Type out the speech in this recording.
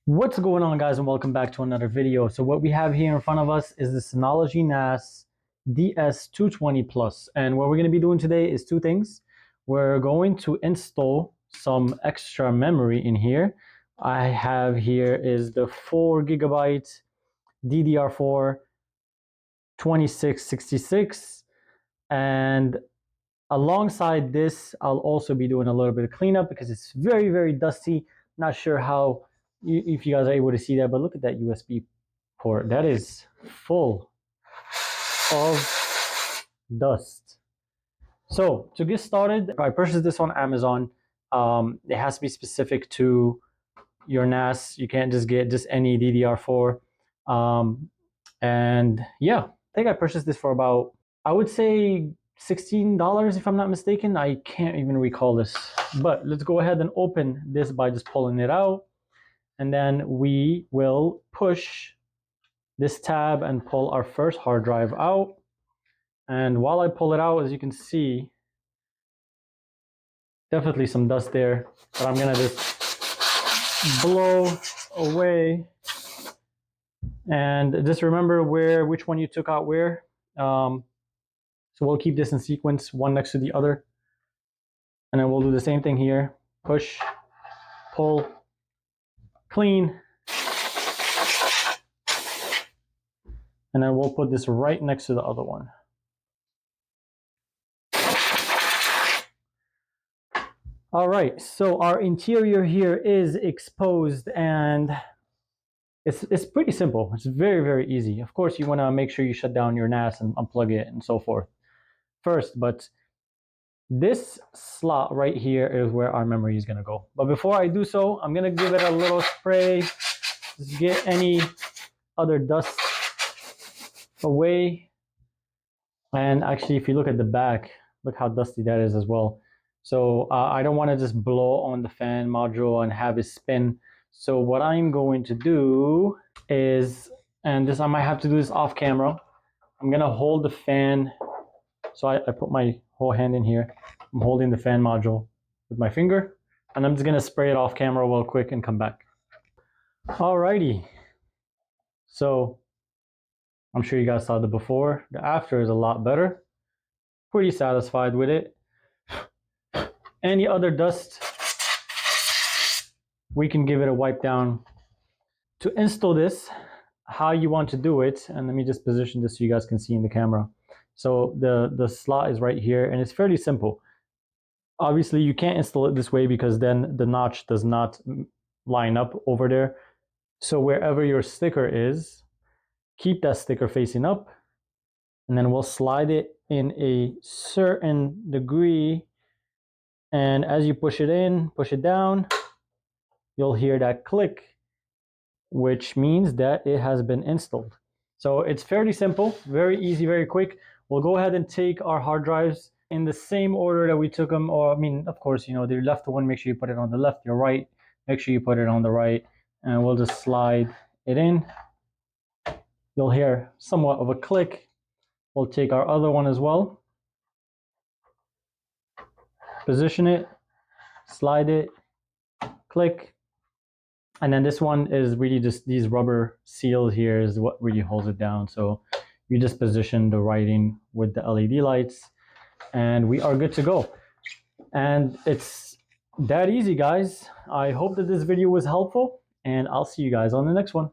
What's going on, guys, and welcome back to another video. So what we have here in front of us is the Synology NAS DS220 Plus, and what we're going to be doing today is two things. We're going to install some extra memory in here. I have here is the 4 GB DDR4 2666, and alongside this I'll also be doing a little bit of cleanup because it's very dusty. Not sure how if you guys are able to see that, but look at that USB port. That is full of dust. So to get started, I purchased this on Amazon. It has to be specific to your NAS. You can't just get just any DDR4. And yeah, I think I purchased this for about, I would say, $16 if I'm not mistaken. I can't even recall this, but let's go ahead and open this by just pulling it out, and then we will push this tab and pull our first hard drive out. And while I pull it out, as you can see, definitely some dust there, but I'm gonna just blow away. And just remember which one you took out where. So we'll keep this in sequence, one next to the other. And then we'll do the same thing here. Push, pull, clean. And then we'll put this right next to the other one. All right, so our interior here is exposed, and it's pretty simple. It's very easy. Of course, you want to make sure you shut down your NAS and unplug it and so forth first, but this slot right here is where our memory is going to go. But before I do so, I'm going to give it a little spray, just get any other dust away. And actually, if you look at the back, look how dusty that is as well. So I don't want to just blow on the fan module and have it spin. So what I'm going to do is, and this I might have to do this off camera, I'm going to hold the fan. So I put my whole hand in here. I'm holding the fan module with my finger, and I'm just going to spray it off camera real quick and come back. Alrighty. So I'm sure you guys saw the before. The after is a lot better. Pretty satisfied with it. Any other dust, we can give it a wipe down. To install this, how you want to do it, and let me just position this so you guys can see in the camera. So the slot is right here, and it's fairly simple. Obviously, you can't install it this way because then the notch does not line up over there. So wherever your sticker is, keep that sticker facing up, and then we'll slide it in a certain degree. And as you push it in, push it down, you'll hear that click, which means that it has been installed. So it's fairly simple, very easy, very quick. We'll go ahead and take our hard drives in the same order that we took them, or I mean, of course, you know, the left one, make sure you put it on the left, your right, make sure you put it on the right, and we'll just slide it in. You'll hear somewhat of a click. We'll take our other one as well, position it, slide it, click. And then this one is really just these rubber seals here is what really holds it down. So you just position the writing with the LED lights, and we are good to go. And it's that easy, guys. I hope that this video was helpful, and I'll see you guys on the next one.